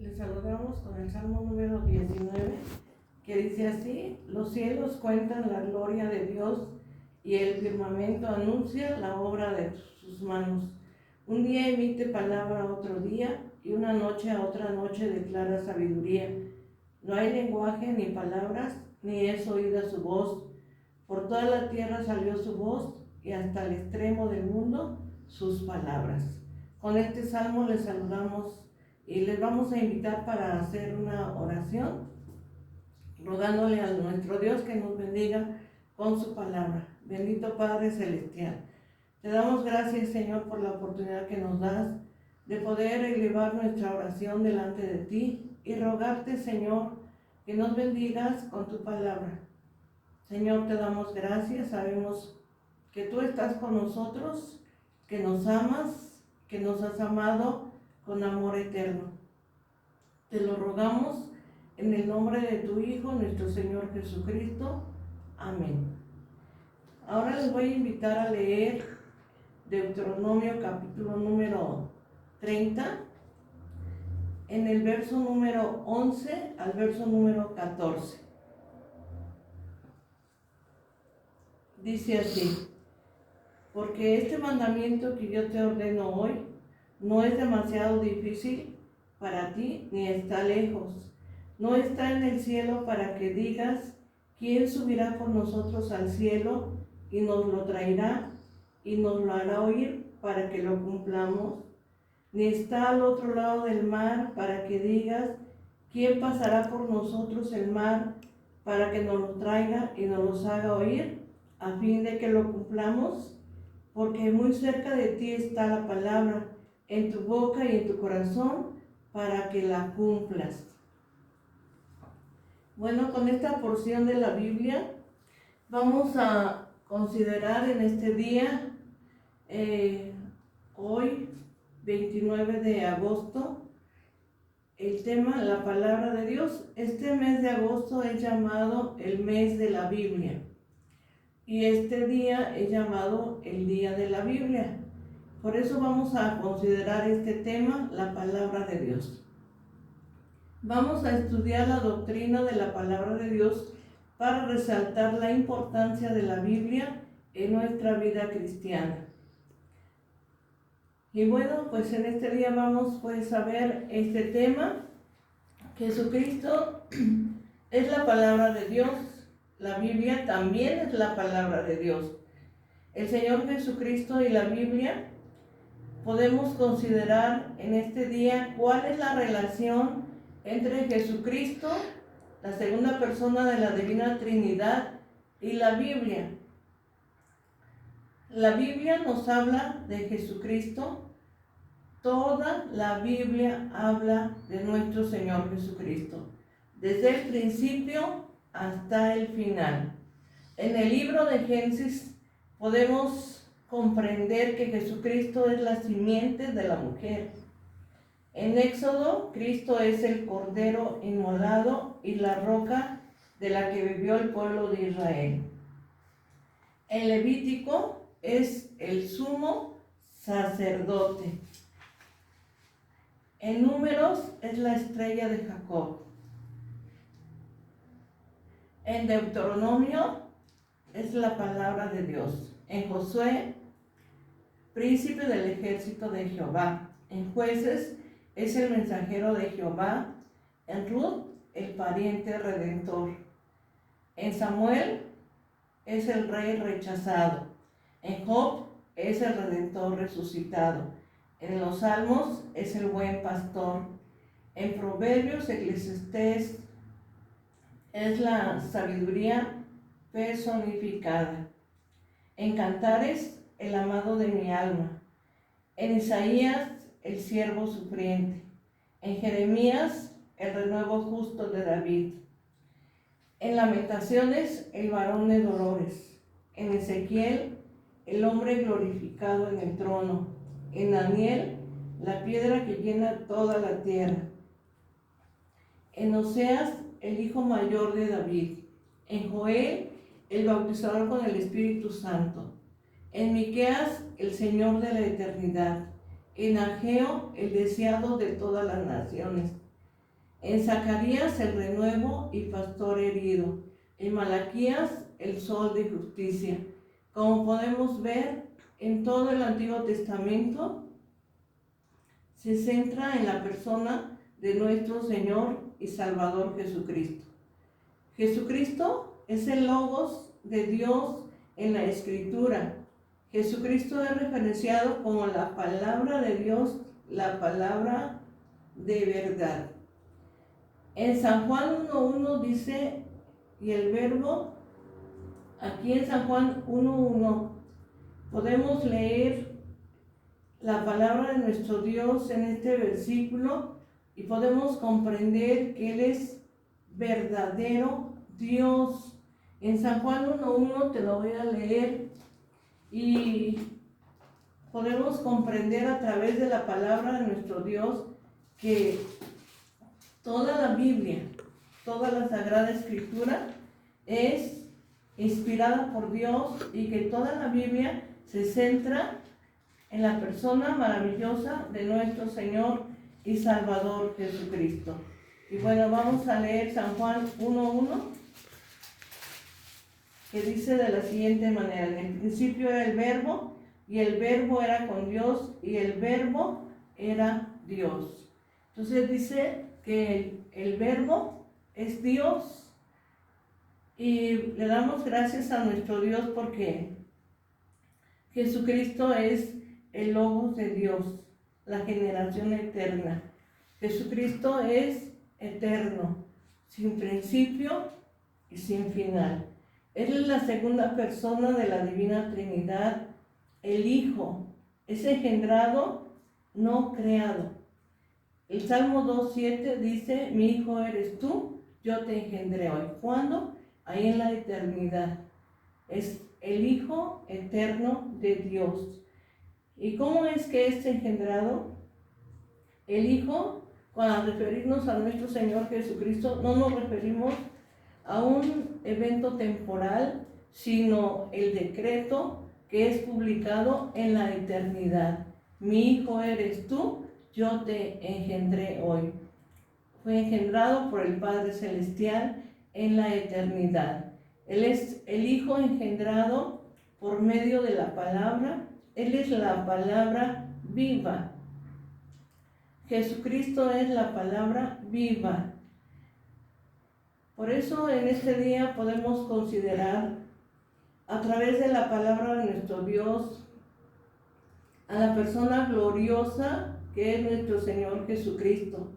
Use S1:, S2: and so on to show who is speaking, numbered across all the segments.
S1: Les saludamos con el Salmo número 19, que dice así: los cielos cuentan la gloria de Dios y el firmamento anuncia la obra de sus manos. Un día emite palabra a otro día y una noche a otra noche declara sabiduría. No hay lenguaje ni palabras, ni es oída su voz. Por toda la tierra salió su voz y hasta el extremo del mundo sus palabras. Con este salmo les saludamos y les vamos a invitar para hacer una oración, rogándole a nuestro Dios que nos bendiga con su palabra. Bendito Padre Celestial, te damos gracias, Señor, por la oportunidad que nos das de poder elevar nuestra oración delante de ti y rogarte, Señor, que nos bendigas con tu palabra. Señor, te damos gracias, sabemos que tú estás con nosotros, que nos amas, que nos has amado con amor eterno. Te lo rogamos en el nombre de tu Hijo, nuestro Señor Jesucristo. Amén. Ahora les voy a invitar a leer Deuteronomio capítulo número 30, en el verso número 11 al verso número 14. Dice así: porque este mandamiento que yo te ordeno hoy no es demasiado difícil para ti, ni está lejos. No está en el cielo para que digas: ¿quién subirá por nosotros al cielo y nos lo traerá y nos lo hará oír para que lo cumplamos? Ni está al otro lado del mar para que digas: ¿quién pasará por nosotros el mar para que nos lo traiga y nos los haga oír a fin de que lo cumplamos? Porque muy cerca de ti está la palabra, en tu boca y en tu corazón, para que la cumplas. Bueno, con esta porción de la Biblia vamos a considerar en este día, hoy, 29 de agosto, el tema, la palabra de Dios. Este mes de agosto es llamado el mes de la Biblia. Y este día es llamado el Día de la Biblia. Por eso vamos a considerar este tema, la palabra de Dios. Vamos a estudiar la doctrina de la palabra de Dios para resaltar la importancia de la Biblia en nuestra vida cristiana. Y bueno, pues en este día vamos pues a ver este tema. Jesucristo es la palabra de Dios. La Biblia también es la palabra de Dios. El Señor Jesucristo y la Biblia, podemos considerar en este día cuál es la relación entre Jesucristo, la segunda persona de la Divina Trinidad, y la Biblia. La Biblia nos habla de Jesucristo. Toda la Biblia habla de nuestro Señor Jesucristo, desde el principio hasta el final. En el libro de Génesis podemos comprender que Jesucristo es la simiente de la mujer. En Éxodo, Cristo es el cordero inmolado y la roca de la que bebió el pueblo de Israel. En Levítico es el sumo sacerdote. En Números es la estrella de Jacob. En Deuteronomio es la palabra de Dios. En Josué, príncipe del ejército de Jehová. En Jueces es el mensajero de Jehová. En Ruth, el pariente redentor. En Samuel es el rey rechazado. En Job es el redentor resucitado. En los Salmos es el buen pastor. En Proverbios, Eclesiastés es la sabiduría personificada. En Cantares, el amado de mi alma. En Isaías, el siervo sufriente. En Jeremías, el renuevo justo de David. En Lamentaciones, el varón de dolores. En Ezequiel, el hombre glorificado en el trono. En Daniel, la piedra que llena toda la tierra. En Oseas, el hijo mayor de David. En Joel, el bautizador con el Espíritu Santo. En Miqueas, el Señor de la eternidad. En Ageo, el deseado de todas las naciones. En Zacarías el renuevo y pastor herido. En Malaquías el sol de justicia. Como podemos ver, en todo el Antiguo Testamento se centra en la persona de nuestro Señor y Salvador Jesucristo. Jesucristo es el Logos de Dios en la Escritura. Jesucristo es referenciado como la palabra de Dios, la palabra de verdad. En San Juan 1.1 dice, y el verbo, aquí en San Juan 1.1, podemos leer la palabra de nuestro Dios en este versículo y podemos comprender que Él es verdadero Dios. En San Juan 1.1 te lo voy a leer y podemos comprender a través de la palabra de nuestro Dios que toda la Biblia, toda la Sagrada Escritura es inspirada por Dios y que toda la Biblia se centra en la persona maravillosa de nuestro Señor y Salvador Jesucristo. Y bueno, vamos a leer San Juan 1.1, que dice de la siguiente manera: en el principio era el verbo, y el verbo era con Dios, y el verbo era Dios. Entonces dice que el verbo es Dios, y le damos gracias a nuestro Dios porque Jesucristo es el Logos de Dios, la generación eterna. Jesucristo es eterno, sin principio y sin final. Él es la segunda persona de la Divina Trinidad, el Hijo, es engendrado, no creado. El Salmo 2.7 dice, mi Hijo eres tú, yo te engendré hoy. ¿Cuándo? Ahí en la eternidad. Es el Hijo eterno de Dios. ¿Y cómo es que es engendrado? El Hijo, cuando referirnos a nuestro Señor Jesucristo, no nos referimos a un evento temporal, sino el decreto que es publicado en la eternidad. Mi Hijo eres tú, yo te engendré hoy. Fue engendrado por el Padre Celestial en la eternidad. Él es el Hijo engendrado por medio de la palabra. Él es la palabra viva. Jesucristo es la palabra viva. Por eso en este día podemos considerar a través de la palabra de nuestro Dios a la persona gloriosa que es nuestro Señor Jesucristo.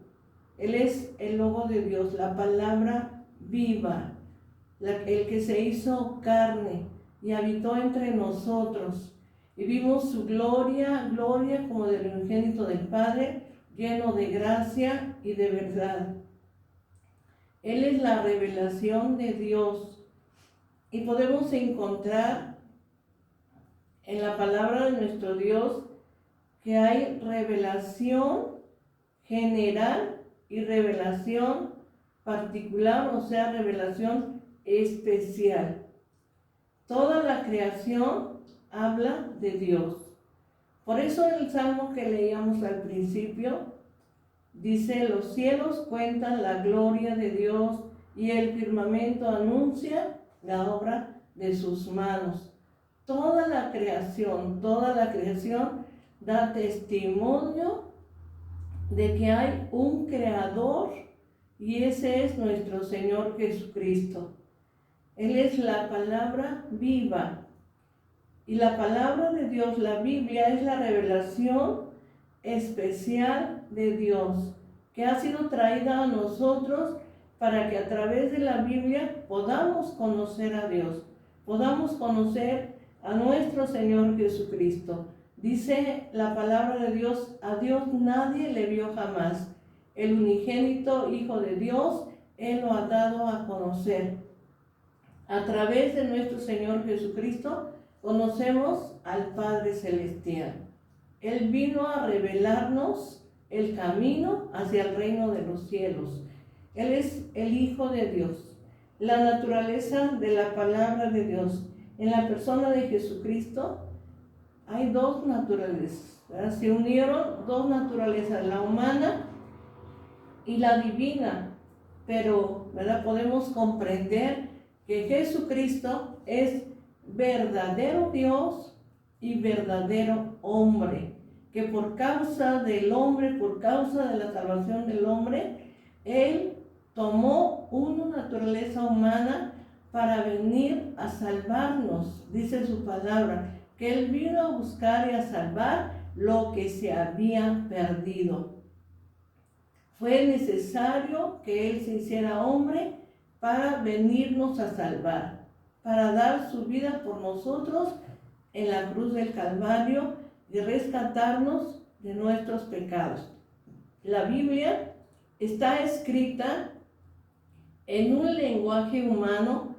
S1: Él es el Logo de Dios, la palabra viva, el que se hizo carne y habitó entre nosotros. Y vimos su gloria, gloria como del unigénito del Padre, lleno de gracia y de verdad. Él es la revelación de Dios. Y podemos encontrar en la palabra de nuestro Dios que hay revelación general y revelación particular, o sea, revelación especial. Toda la creación habla de Dios. Por eso el salmo que leíamos al principio dice, los cielos cuentan la gloria de Dios y el firmamento anuncia la obra de sus manos. Toda la creación da testimonio de que hay un creador y ese es nuestro Señor Jesucristo. Él es la palabra viva. Y la palabra de Dios, la Biblia, es la revelación especial de Dios, que ha sido traída a nosotros para que a través de la Biblia podamos conocer a Dios, podamos conocer a nuestro Señor Jesucristo. Dice la palabra de Dios, a Dios nadie le vio jamás. El unigénito Hijo de Dios, Él lo ha dado a conocer. A través de nuestro Señor Jesucristo, conocemos al Padre Celestial. Él vino a revelarnos el camino hacia el reino de los cielos. Él es el Hijo de Dios. La naturaleza de la palabra de Dios. En la persona de Jesucristo hay dos naturalezas, ¿verdad? Se unieron dos naturalezas, la humana y la divina, pero ¿verdad? Podemos comprender que Jesucristo es verdadero Dios y verdadero hombre, que por causa del hombre, por causa de la salvación del hombre, Él tomó una naturaleza humana para venir a salvarnos. Dice su palabra, que Él vino a buscar y a salvar lo que se había perdido. Fue necesario que Él se hiciera hombre para venirnos a salvar, para dar su vida por nosotros en la cruz del Calvario y rescatarnos de nuestros pecados. La Biblia está escrita en un lenguaje humano,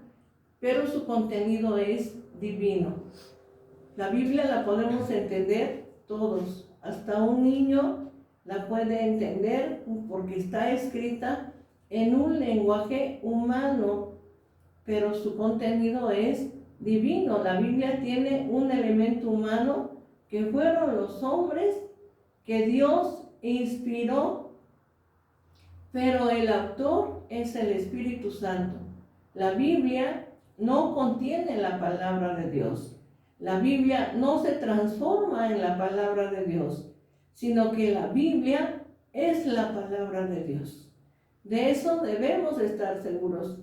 S1: pero su contenido es divino. La Biblia la podemos entender todos, hasta un niño la puede entender porque está escrita en un lenguaje humano, pero su contenido es divino. La Biblia tiene un elemento humano que fueron los hombres que Dios inspiró, pero el autor es el Espíritu Santo. La Biblia no contiene la palabra de Dios. La Biblia no se transforma en la palabra de Dios, sino que la Biblia es la palabra de Dios. De eso debemos estar seguros,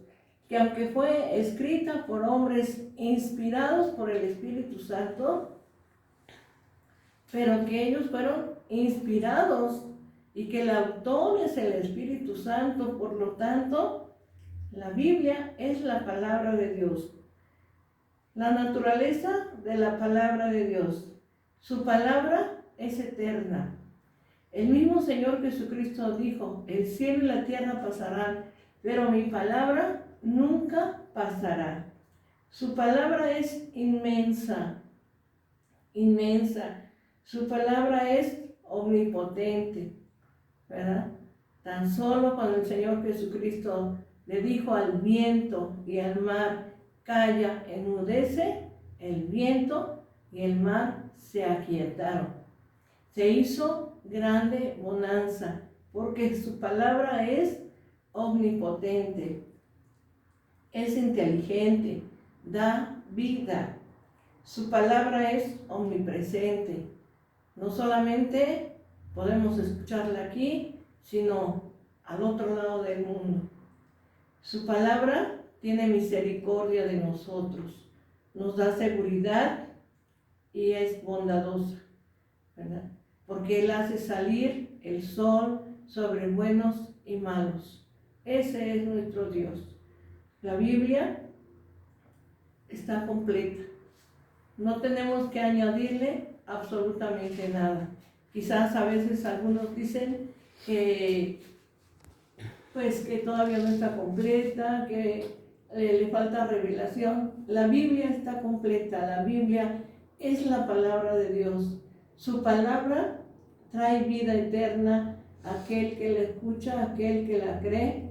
S1: que aunque fue escrita por hombres inspirados por el Espíritu Santo, pero que ellos fueron inspirados y que el autor es el Espíritu Santo, por lo tanto, la Biblia es la palabra de Dios. La naturaleza de la palabra de Dios. Su palabra es eterna. El mismo Señor Jesucristo dijo, el cielo y la tierra pasarán, pero mi palabra nunca pasará. Su palabra es inmensa, inmensa. Su palabra es omnipotente, ¿verdad? Tan solo cuando el Señor Jesucristo le dijo al viento y al mar, calla, enmudece, el viento y el mar se aquietaron. Se hizo grande bonanza, porque su palabra es omnipotente, es inteligente, da vida. Su palabra es omnipresente. No solamente podemos escucharla aquí, sino al otro lado del mundo. Su palabra tiene misericordia de nosotros, nos da seguridad y es bondadosa, ¿verdad? Porque Él hace salir el sol sobre buenos y malos. Ese es nuestro Dios. La Biblia está completa. No tenemos que añadirle absolutamente nada. Quizás a veces algunos dicen que todavía no está completa, que le falta revelación. La Biblia está completa. La Biblia es la palabra de Dios. Su palabra trae vida eterna a aquel que la escucha, a aquel que la cree.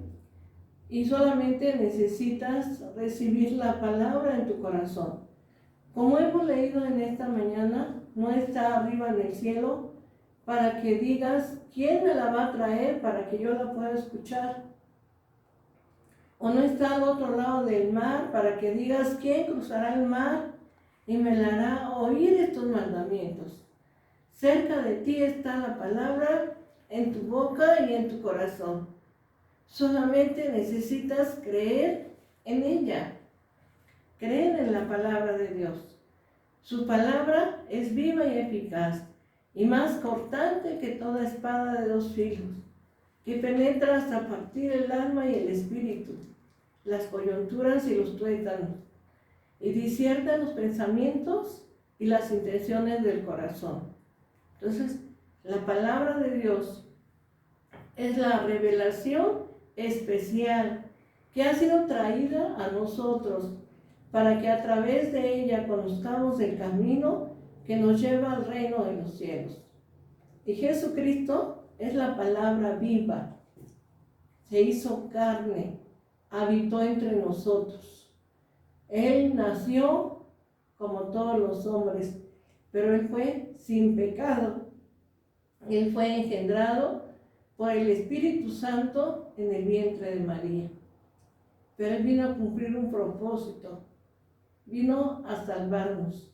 S1: Y solamente necesitas recibir la palabra en tu corazón. Como hemos leído en esta mañana, no está arriba en el cielo para que digas, ¿quién me la va a traer para que yo la pueda escuchar? O no está al otro lado del mar para que digas, ¿quién cruzará el mar y me la hará oír estos mandamientos? Cerca de ti está la palabra, en tu boca y en tu corazón. Solamente necesitas creer en ella. Creer en la palabra de Dios. Su palabra es viva y eficaz, y más cortante que toda espada de 2 filos, que penetra hasta partir el alma y el espíritu, las coyunturas y los tuétanos, y discierne los pensamientos y las intenciones del corazón. Entonces, la palabra de Dios es la revelación especial que ha sido traída a nosotros para que a través de ella conozcamos el camino que nos lleva al reino de los cielos. Y Jesucristo es la palabra viva. Se hizo carne, habitó entre nosotros. Él nació como todos los hombres, pero Él fue sin pecado. Él fue engendrado por el Espíritu Santo en el vientre de María. Pero Él vino a cumplir un propósito, vino a salvarnos,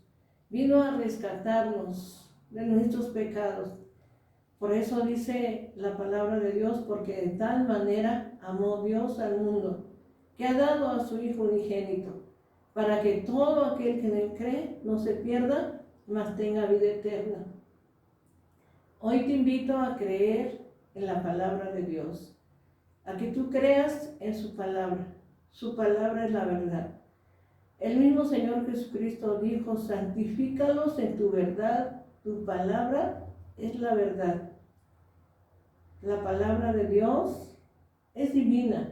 S1: vino a rescatarnos de nuestros pecados. Por eso dice la palabra de Dios, porque de tal manera amó Dios al mundo, que ha dado a su Hijo unigénito, para que todo aquel que en Él cree no se pierda, mas tenga vida eterna. Hoy te invito a creer en la palabra de Dios, a que tú creas en su palabra. Su palabra es la verdad. El mismo Señor Jesucristo dijo: santifícalos en tu verdad, tu palabra es la verdad. La palabra de Dios es divina.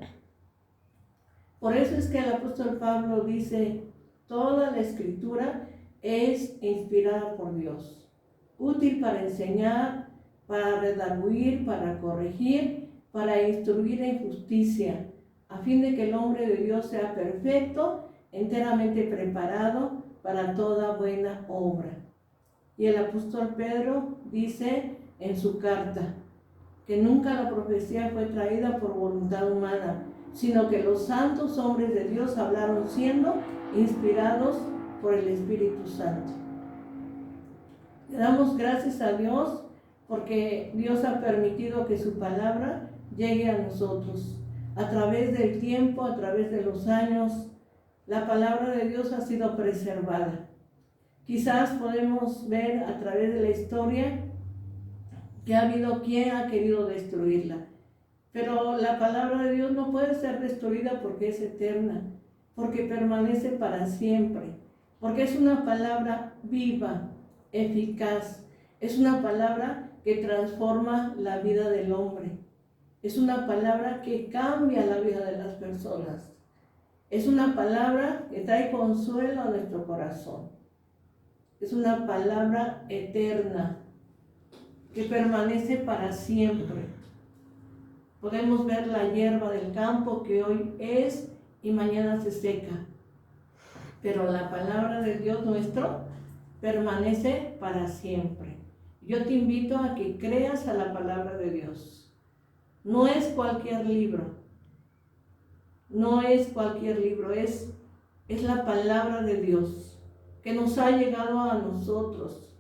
S1: Por eso es que el apóstol Pablo dice: toda la escritura es inspirada por Dios, útil para enseñar, para redarguir, para corregir, para instruir en justicia, a fin de que el hombre de Dios sea perfecto, enteramente preparado para toda buena obra. Y el apóstol Pedro dice en su carta que nunca la profecía fue traída por voluntad humana, sino que los santos hombres de Dios hablaron siendo inspirados por el Espíritu Santo. Le damos gracias a Dios porque Dios ha permitido que su palabra llegue a nosotros. A través del tiempo, a través de los años, la palabra de Dios ha sido preservada. Quizás podemos ver a través de la historia que ha habido quien ha querido destruirla. Pero la palabra de Dios no puede ser destruida porque es eterna, porque permanece para siempre, porque es una palabra viva, eficaz, es una palabra que transforma la vida del hombre, es una palabra que cambia la vida de las personas, es una palabra que trae consuelo a nuestro corazón, es una palabra eterna que permanece para siempre. Podemos ver la hierba del campo que hoy es y mañana se seca, pero la palabra de Dios nuestro permanece para siempre. Yo te invito a que creas a la palabra de Dios. No es cualquier libro, no es cualquier libro, es la palabra de Dios que nos ha llegado a nosotros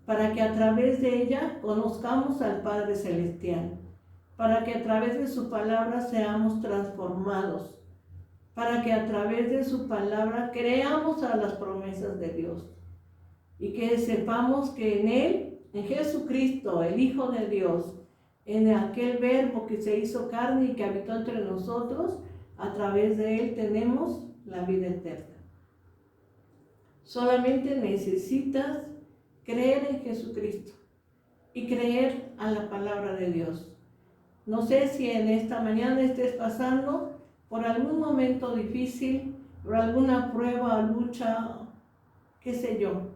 S1: para que a través de ella conozcamos al Padre Celestial, para que a través de su palabra seamos transformados, para que a través de su palabra creamos a las promesas de Dios y que sepamos que en Él, en Jesucristo, el Hijo de Dios, en aquel verbo que se hizo carne y que habitó entre nosotros, a través de Él tenemos la vida eterna. Solamente necesitas creer en Jesucristo y creer a la palabra de Dios. No sé si en esta mañana estés pasando por algún momento difícil, por alguna prueba o lucha, qué sé yo.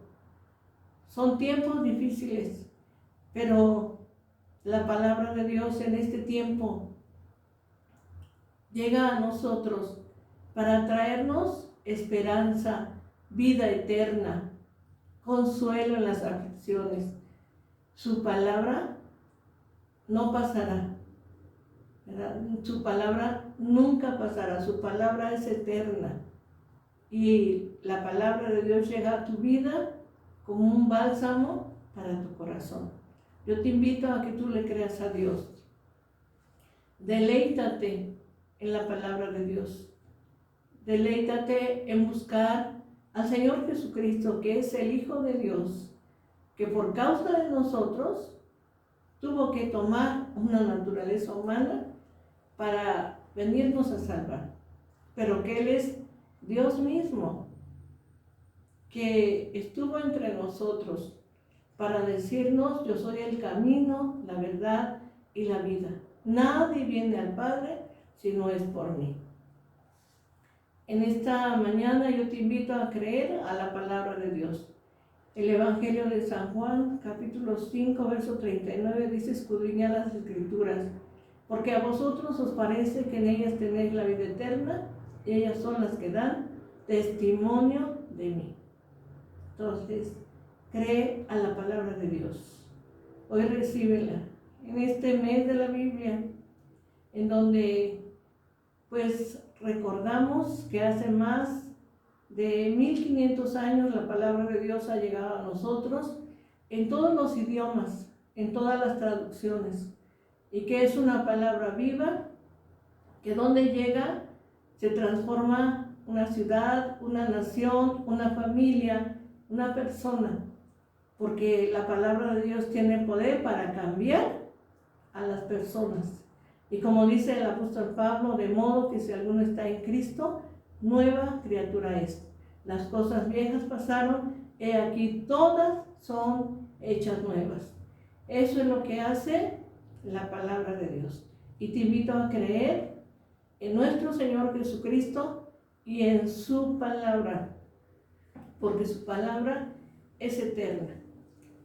S1: Son tiempos difíciles, pero la palabra de Dios en este tiempo llega a nosotros para traernos esperanza, vida eterna, consuelo en las aflicciones. Su palabra no pasará, ¿verdad? Su palabra nunca pasará, su palabra es eterna. Y la palabra de Dios llega a tu vida como un bálsamo para tu corazón. Yo te invito a que tú le creas a Dios. Deleítate en la palabra de Dios. Deleítate en buscar al Señor Jesucristo, que es el Hijo de Dios, que por causa de nosotros tuvo que tomar una naturaleza humana para venirnos a salvar, pero que Él es Dios mismo, que estuvo entre nosotros para decirnos: yo soy el camino, la verdad y la vida. Nadie viene al Padre si no es por mí. En esta mañana yo te invito a creer a la palabra de Dios. El Evangelio de San Juan, capítulo 5, verso 39, dice: escudriñad las Escrituras, porque a vosotros os parece que en ellas tenéis la vida eterna, y ellas son las que dan testimonio de mí. Entonces, cree a la palabra de Dios. Hoy recíbela en este mes de la Biblia, en donde pues recordamos que hace más de 1500 años la palabra de Dios ha llegado a nosotros en todos los idiomas, en todas las traducciones, y que es una palabra viva, que donde llega se transforma una ciudad, una nación, una familia, una persona, porque la palabra de Dios tiene poder para cambiar a las personas. Y como dice el apóstol Pablo, de modo que si alguno está en Cristo, nueva criatura es. Las cosas viejas pasaron, he aquí todas son hechas nuevas. Eso es lo que hace la palabra de Dios. Y te invito a creer en nuestro Señor Jesucristo y en su palabra, porque su palabra es eterna.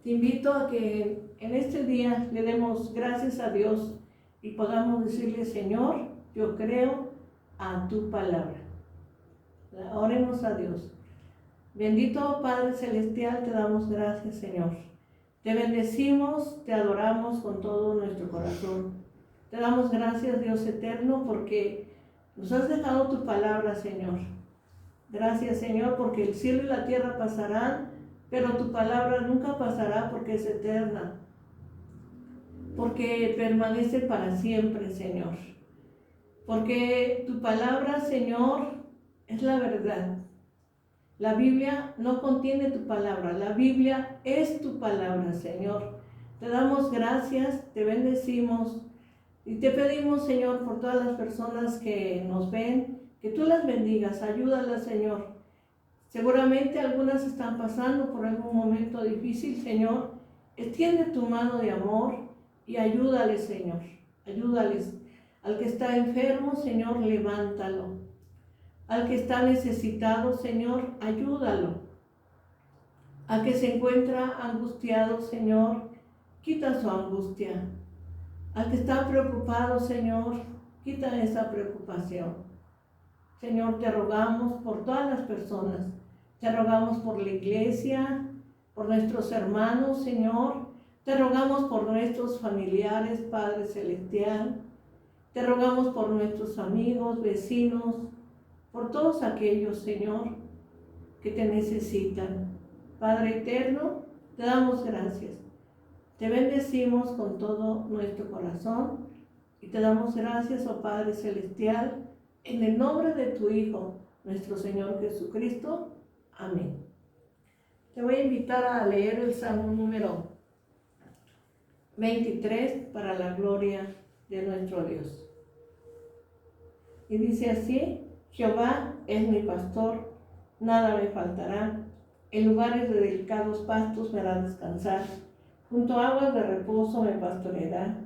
S1: Te invito a que en este día le demos gracias a Dios y podamos decirle: Señor, yo creo a tu palabra. Oremos a Dios. Bendito Padre Celestial, te damos gracias, Señor. Te bendecimos, te adoramos con todo nuestro corazón. Te damos gracias, Dios eterno, porque nos has dejado tu palabra, Señor. Gracias, Señor, porque el cielo y la tierra pasarán, pero tu palabra nunca pasará, porque es eterna, porque permanece para siempre, Señor. Porque tu palabra, Señor, es la verdad. La Biblia no contiene tu palabra, la Biblia es tu palabra, Señor. Te damos gracias, te bendecimos y te pedimos, Señor, por todas las personas que nos ven, que tú las bendigas, ayúdalas, Señor. Seguramente algunas están pasando por algún momento difícil, Señor. Extiende tu mano de amor y ayúdales, Señor. Ayúdales. Al que está enfermo, Señor, levántalo. Al que está necesitado, Señor, ayúdalo. Al que se encuentra angustiado, Señor, quita su angustia. Al que está preocupado, Señor, quita esa preocupación. Señor, te rogamos por todas las personas. Te rogamos por la iglesia, por nuestros hermanos, Señor. Te rogamos por nuestros familiares, Padre Celestial. Te rogamos por nuestros amigos, vecinos, por todos aquellos, Señor, que te necesitan. Padre eterno, te damos gracias. Te bendecimos con todo nuestro corazón y te damos gracias, oh Padre Celestial, en el nombre de tu Hijo, nuestro Señor Jesucristo. Amén. Te voy a invitar a leer el Salmo número 23 para la gloria de nuestro Dios. Y dice así: Jehová es mi pastor, nada me faltará. En lugares de delicados pastos me hará descansar. Junto a aguas de reposo me pastoreará.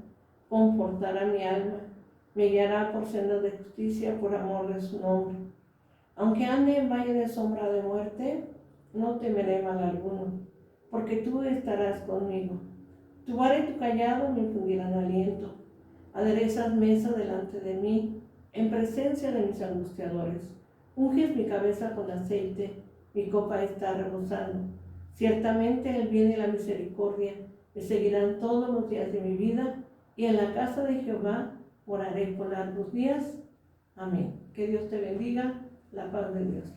S1: Confortará mi alma. Me guiará por sendas de justicia por amor de su nombre. Aunque ande en valle de sombra de muerte, no temeré mal alguno, porque tú estarás conmigo. Tu vara y tu cayado me infundirán aliento. Aderezas mesa delante de mí, en presencia de mis angustiadores. Unges mi cabeza con aceite, mi copa está rebosando. Ciertamente el bien y la misericordia me seguirán todos los días de mi vida, y en la casa de Jehová moraré por largos días. Amén. Que Dios te bendiga. La paz de Dios.